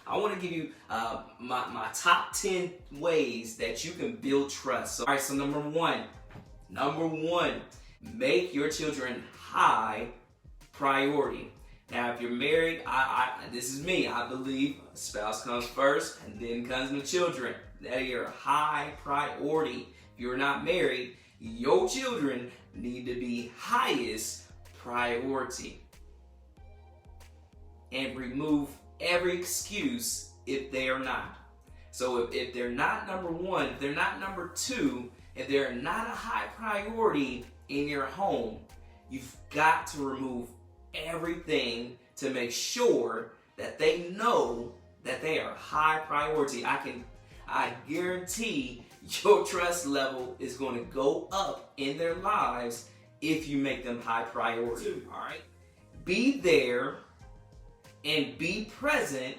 I want to give you my top 10 ways that you can build trust. So, all right, so number one, make your children high priority. Now, if you're married, this is me. I believe spouse comes first and then comes the children. That are your high priority. If you're not married, your children need to be highest priority. And remove every excuse if they are not. So if they're not number one, if they're not number two, if they're not a high priority in your home, you've got to remove everything to make sure that they know that they are high priority. I guarantee your trust level is going to go up in their lives if you make them high priority. All right? Be there and be present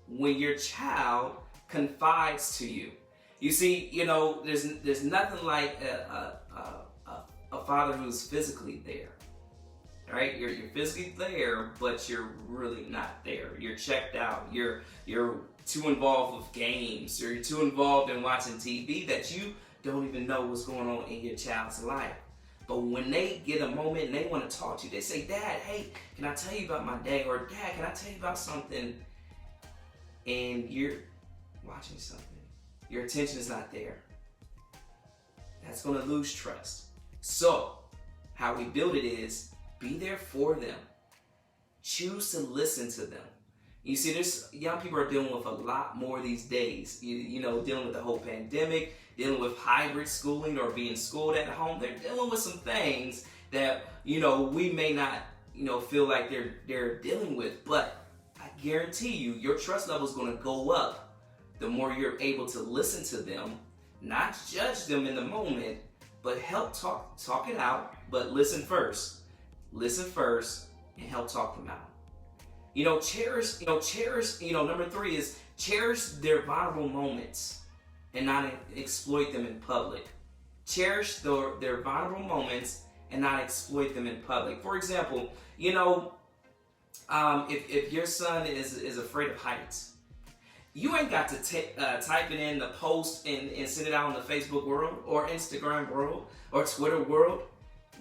when your child confides to you. You see, there's nothing like a father who's physically there. Right? You're physically there, but you're really not there. You're checked out. You're too involved with games, or you're too involved in watching TV that you don't even know what's going on in your child's life. But when they get a moment and they want to talk to you, they say, "Dad, hey, can I tell you about my day?" Or, "Dad, can I tell you about something?" And you're watching something. Your attention is not there. That's going to lose trust. So, how we build it is be there for them. Choose to listen to them. You see, there's young people are dealing with a lot more these days. Dealing with the whole pandemic, dealing with hybrid schooling or being schooled at home. They're dealing with some things that, we may not, feel like they're dealing with. But I guarantee you, your trust level is going to go up the more you're able to listen to them, not judge them in the moment, but help talk it out, but listen first. Listen first and help talk them out. Cherish, number 3 is cherish their vulnerable moments and not exploit them in public. Cherish their vulnerable moments and not exploit them in public. For example, if your son is afraid of heights, you ain't got to type it in the post and send it out in the Facebook world or Instagram world or Twitter world.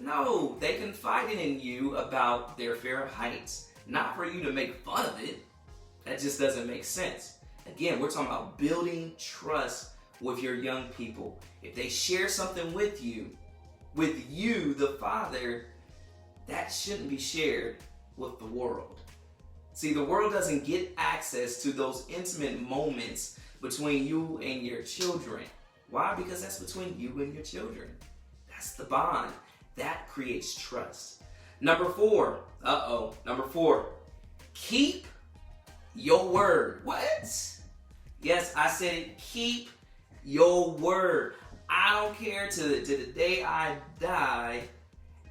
No, they confided in you about their fear of heights, not for you to make fun of it. That just doesn't make sense. Again, we're talking about building trust with your young people. If they share something with you, the father, that shouldn't be shared with the world. See, the world doesn't get access to those intimate moments between you and your children. Why? Because that's between you and your children. That's the bond. That creates trust. Number 4, keep your word. What? Yes, I said it. Keep your word. I don't care to the day I die.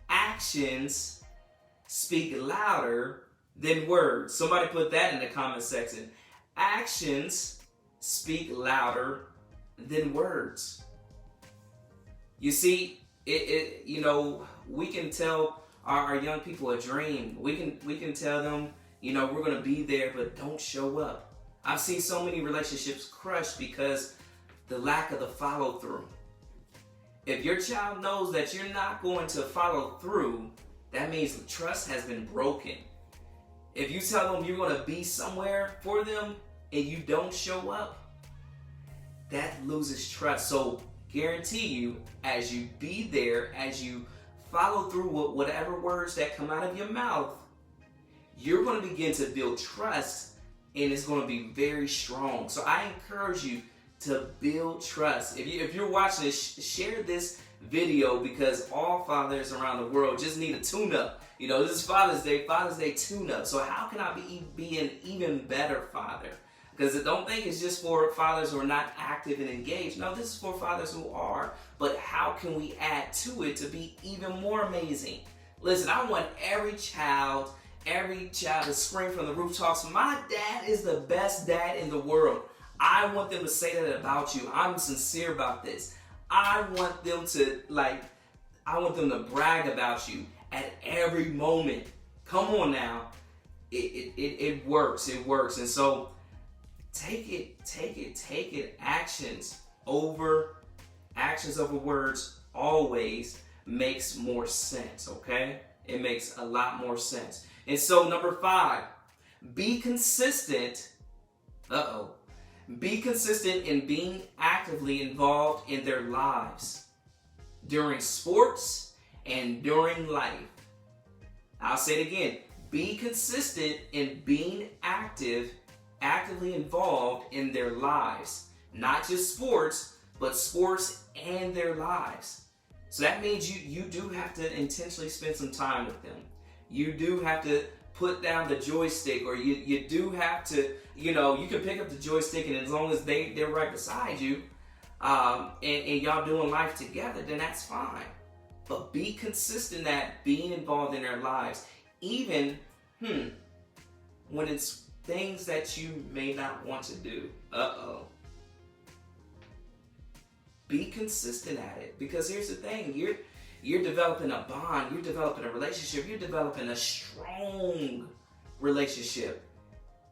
Actions speak louder than words. Somebody put that in the comment section. Actions speak louder than words. You see, we can tell our young people a dream. We can tell them, we're going to be there, but don't show up. I've seen so many relationships crushed because the lack of the follow through. If your child knows that you're not going to follow through, that means the trust has been broken. If you tell them you're going to be somewhere for them and you don't show up, that loses trust. So guarantee you, as you be there, as you follow through with whatever words that come out of your mouth, you're going to begin to build trust, and it's going to be very strong. So I encourage you to build trust. If you're watching this, share this video, because all fathers around the world just need a tune-up. This is Father's Day tune-up. So how can I be an even better father? Because don't think it's just for fathers who are not active and engaged. No, this is for fathers who are. But how can we add to it to be even more amazing? Listen, I want every child to scream from the rooftops, "My dad is the best dad in the world." I want them to say that about you. I'm sincere about this. I want them to brag about you at every moment. Come on now. It works. And so take it. Actions over words always makes more sense, okay? It makes a lot more sense. And so number 5, be consistent. Be consistent in being actively involved in their lives during sports and during life. I'll say it again. Be consistent in being actively involved in their lives. Not just sports, but sports and their lives. So that means you do have to intentionally spend some time with them. You do have to put down the joystick, or you do have to, you can pick up the joystick, and as long as they're right beside you, and y'all doing life together, then that's fine. But be consistent at being involved in their lives, even when it's things that you may not want to do. Be consistent at it, because here's the thing: you're developing a bond, you're developing a relationship, you're developing a strong relationship,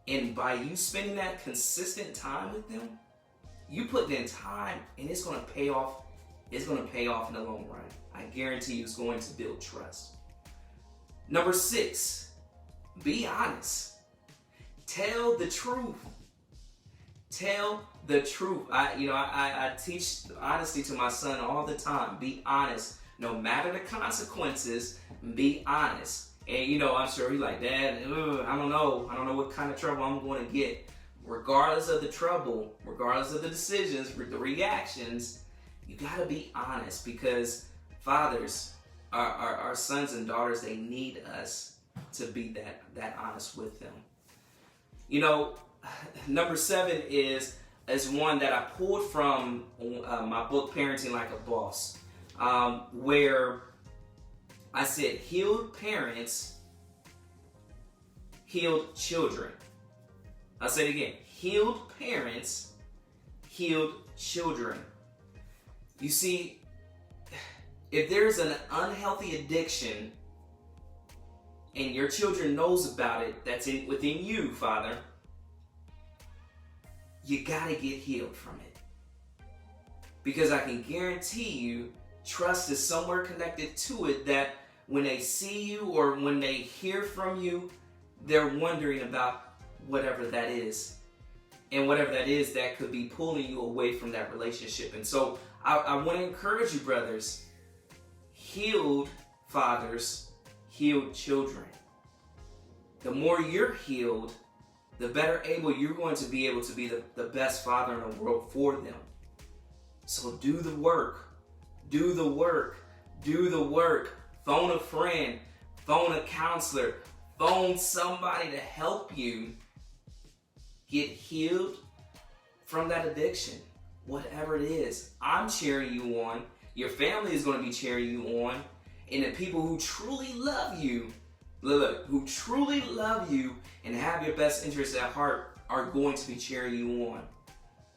and by you spending that consistent time with them, you put in time, and it's going to pay off. It's going to pay off in the long run. I guarantee you, it's going to build trust. Number 6, be honest. Tell the truth. Tell the truth. I teach honesty to my son all the time. Be honest. No matter the consequences, be honest. And I'm sure he's like, Dad, I don't know what kind of trouble I'm going to get. Regardless of the trouble, regardless of the decisions, the reactions, you got to be honest, because fathers, our sons and daughters, they need us to be that honest with them. Number 7 is one that I pulled from my book, Parenting Like a Boss, where I said, healed parents, healed children. I'll say it again. Healed parents, healed children. You see, if there's an unhealthy addiction and your children knows about it, that's within you, Father, you gotta get healed from it. Because I can guarantee you, trust is somewhere connected to it, that when they see you or when they hear from you, they're wondering about whatever that is. And whatever that is, that could be pulling you away from that relationship. And so I want to encourage you, brothers, healed fathers, healed children. The more you're healed, the better able you're going to be able to be the best father in the world for them. So do the work. Do the work. Do the work. Phone a friend. Phone a counselor. Phone somebody to help you get healed from that addiction. Whatever it is. I'm cheering you on. Your family is going to be cheering you on. And the people who truly love you, who truly love you and have your best interests at heart, are going to be cheering you on.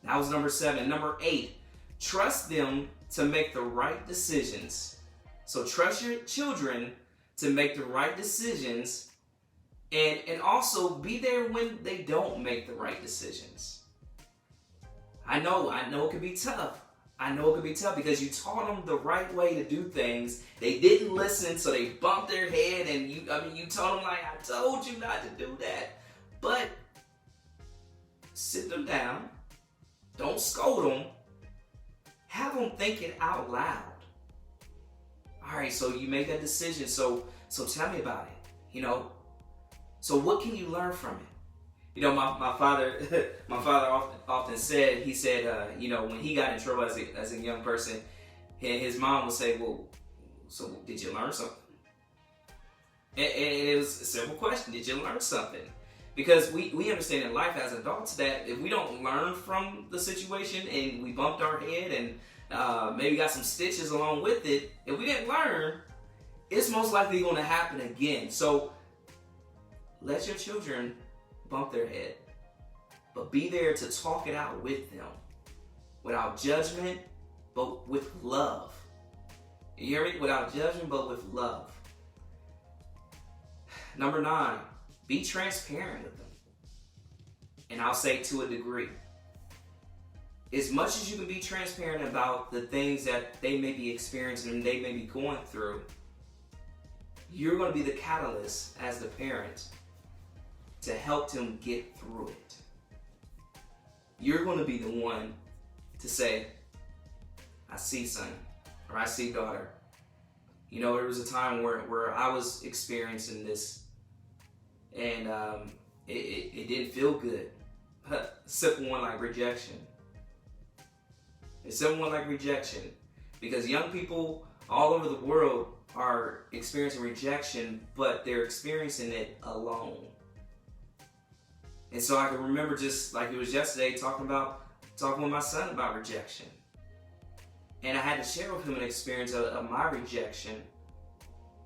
That was number 7. Number 8, trust them to make the right decisions. So trust your children to make the right decisions, and also be there when they don't make the right decisions. I know it can be tough. I know it can be tough because you taught them the right way to do things. They didn't listen, so they bumped their head, and you told them, like, I told you not to do that. But sit them down. Don't scold them. Have them thinking out loud. All right, so you made that decision. So tell me about it. So what can you learn from it? My father often said, when he got in trouble as a young person, his mom would say, well, so did you learn something? And it was a simple question. Did you learn something? Because we understand in life as adults that if we don't learn from the situation and we bumped our head and maybe got some stitches along with it, if we didn't learn, it's most likely going to happen again. So let your children bump their head, but be there to talk it out with them without judgment, but with love. You hear me? Without judgment, but with love. Number 9, be transparent with them. and I'll say to a degree. As much as you can be transparent about the things that they may be experiencing and they may be going through, you're going to be the catalyst as the parent to help them get through it. You're going to be the one to say, I see son, or I see daughter. You know, there was a time where I was experiencing this, and it didn't feel good. Simple one like rejection. It's simple one like rejection. Because young people all over the world are experiencing rejection, but they're experiencing it alone. And so I can remember, just like it was yesterday, talking with my son about rejection. And I had to share with him an experience of my rejection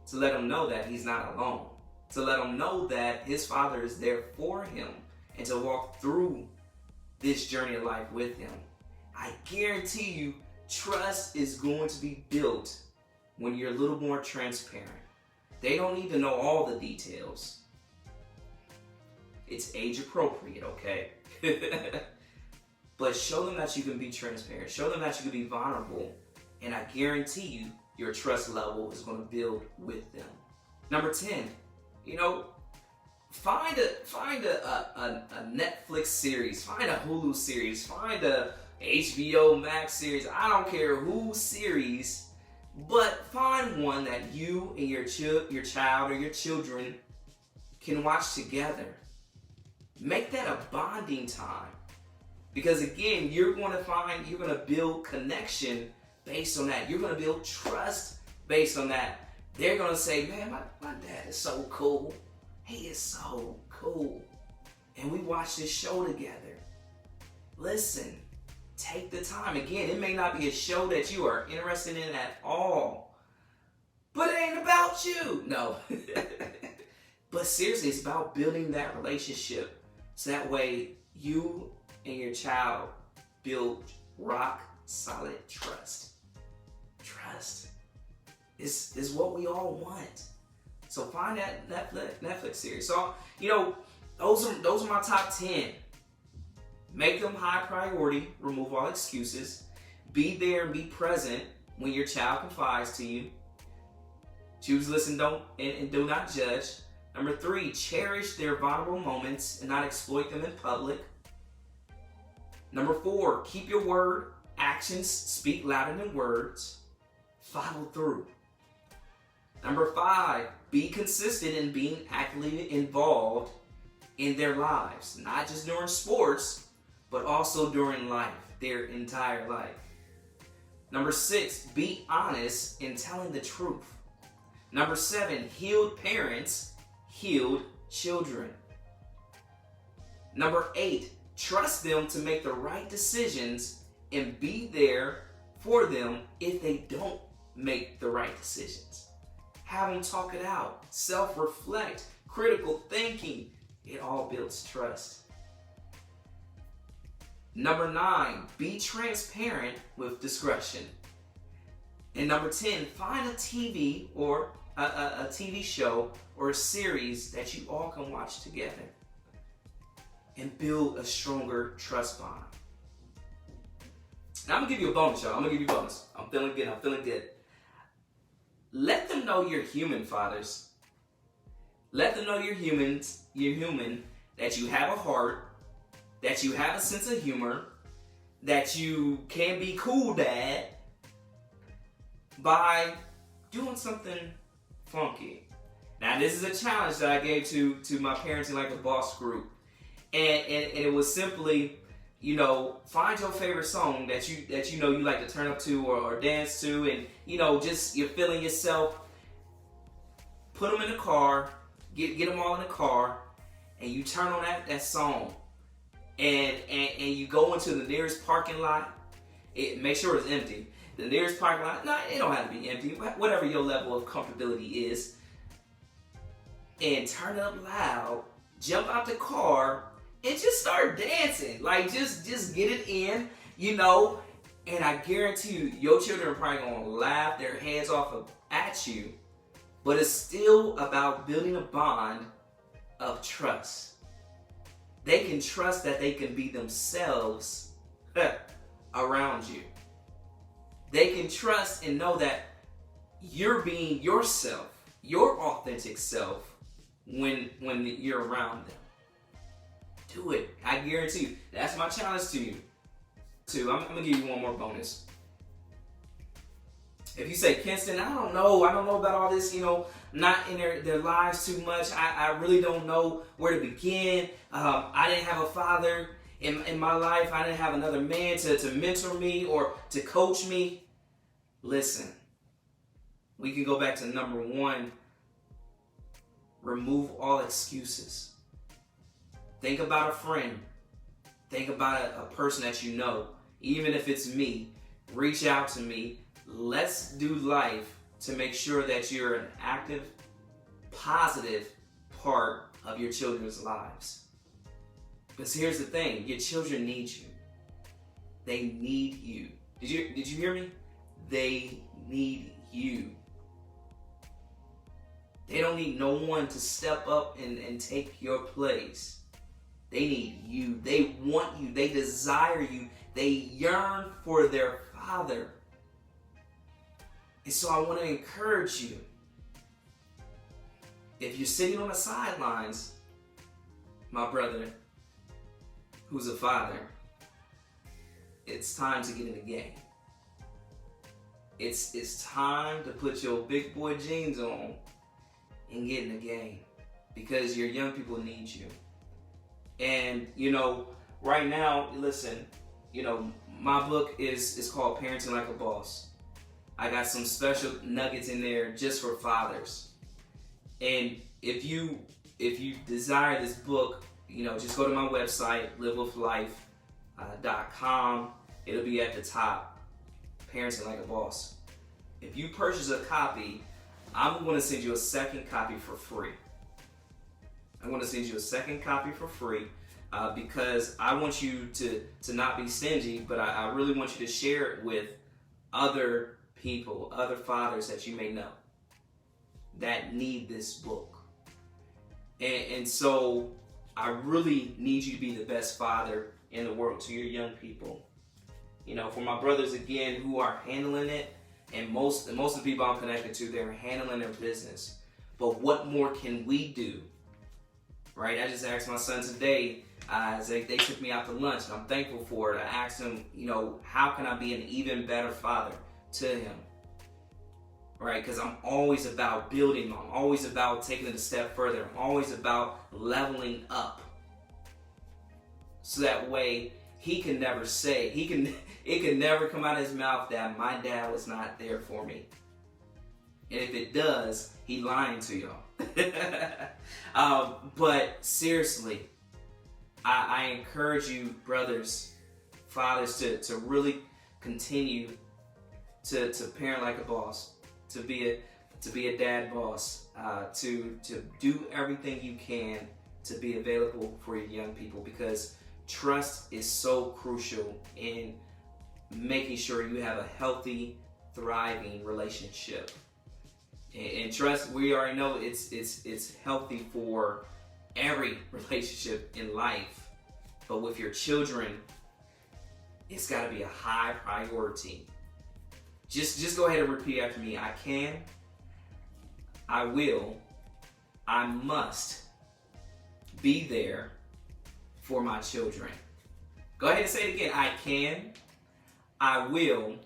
to let him know that he's not alone. To let him know that his father is there for him and to walk through this journey of life with him. I guarantee you, trust is going to be built when you're a little more transparent. They don't need to know all the details. It's age appropriate, okay? But show them that you can be transparent. Show them that you can be vulnerable. And I guarantee you, your trust level is going to build with them. Number 10, find a Netflix series, find a Hulu series, find a HBO Max series. I don't care whose series, but find one that you and your child or your children can watch together. Make that a bonding time. Because again, you're going to build connection based on that. You're going to build trust based on that. They're going to say, man, my dad is so cool. He is so cool. And we watch this show together. Listen, take the time. Again, it may not be a show that you are interested in at all. But it ain't about you. No. But seriously, it's about building that relationship. So that way you and your child build rock solid trust. Trust is what we all want. So find that Netflix series. So, those are my top 10. Make them high priority. Remove all excuses. Be there and be present when your child confides to you. Choose, listen, and do not judge. Number 3, cherish their vulnerable moments and not exploit them in public. Number 4, keep your word. Actions speak louder than words. Follow through. Number 5, be consistent in being actively involved in their lives. Not just during sports, but also during life, their entire life. Number 6, be honest in telling the truth. Number 7, healed parents, healed children. Number 8, trust them to make the right decisions and be there for them if they don't make the right decisions. Have them talk it out, self-reflect, critical thinking. It all builds trust. Number 9, be transparent with discretion. And number 10, find a TV or a TV show or a series that you all can watch together and build a stronger trust bond. Now I'm gonna give you a bonus, y'all. I'm feeling good. Let them know you're human, fathers. Let them know you're human, that you have a heart, that you have a sense of humor, that you can be cool, dad, by doing something funky. Now, this is a challenge that I gave to my Parenting Like a Boss group. And it was simply, find your favorite song that you like to turn up to or dance to, and just you're feeling yourself. Put them in the car, get them all in the car, and you turn on that song, and you go into the nearest parking lot. Make sure it's empty. The nearest parking lot, it don't have to be empty. Whatever your level of comfortability is, and turn it up loud. Jump out the car. And just start dancing. Like, just get it in, and I guarantee you, your children are probably going to laugh their heads off at you, but it's still about building a bond of trust. They can trust that they can be themselves around you. They can trust and know that you're being yourself, your authentic self, when you're around them. Do it. I guarantee you. That's my challenge to you. I'm going to give you one more bonus. If you say, Kenston, I don't know about all this, not in their lives too much. I really don't know where to begin. I didn't have a father in my life. I didn't have another man to mentor me or to coach me. Listen, we can go back to number one. Remove all excuses. Think about a friend. Think about a person that you know. Even if it's me, reach out to me. Let's do life to make sure that you're an active, positive part of your children's lives. Because here's the thing, your children need you. They need you. Did you hear me? They need you. They don't need no one to step up and take your place. They need you. They want you. They desire you. They yearn for their father. And so I want to encourage you. If you're sitting on the sidelines, my brother, who's a father, it's time to get in the game. It's time to put your big boy jeans on and get in the game, because your young people need you. And right now, listen, my book is called Parenting Like a Boss. I got some special nuggets in there just for fathers. And if you desire this book, just go to my website, livewithlife.com. It'll be at the top. Parenting Like a Boss. If you purchase a copy, I'm going to send you a second copy for free. I'm going to send you a second copy for free because I want you to not be stingy, but I really want you to share it with other people, other fathers that you may know that need this book. And so I really need you to be the best father in the world to your young people. For my brothers, again, who are handling it, and most of the people I'm connected to, they're handling their business. But what more can we do? Right? I just asked my son today, they took me out to lunch, and I'm thankful for it. I asked him, how can I be an even better father to him? Right? Because I'm always about building. I'm always about taking it a step further. I'm always about leveling up. So that way, he can never say, it can never come out of his mouth that my dad was not there for me. And if it does, he lying to y'all. But seriously, I encourage you, brothers, fathers, to really continue to parent like a boss, to be a dad boss, to do everything you can to be available for your young people, because trust is so crucial in making sure you have a healthy, thriving relationship. And trust, we already know it's healthy for every relationship in life. But with your children, it's got to be a high priority. Just go ahead and repeat after me. I can, I will, I must be there for my children. Go ahead and say it again. I can, I will,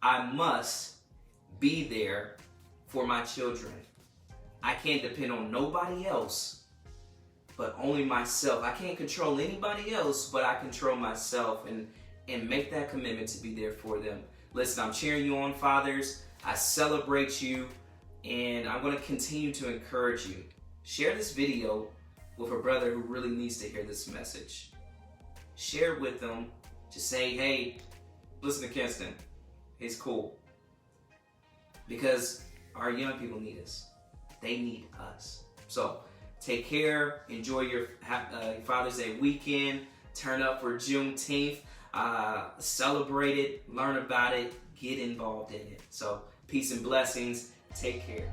I must be there for my children. I can't depend on nobody else, but only myself. I can't control anybody else, but I control myself and make that commitment to be there for them. Listen, I'm cheering you on, fathers. I celebrate you, and I'm going to continue to encourage you. Share this video with a brother who really needs to hear this message. Share it with them. Just say, hey, listen to Kenston. He's cool. Because our young people need us. They need us. So take care. Enjoy your Father's Day weekend. Turn up for Juneteenth. Celebrate it. Learn about it. Get involved in it. So peace and blessings. Take care.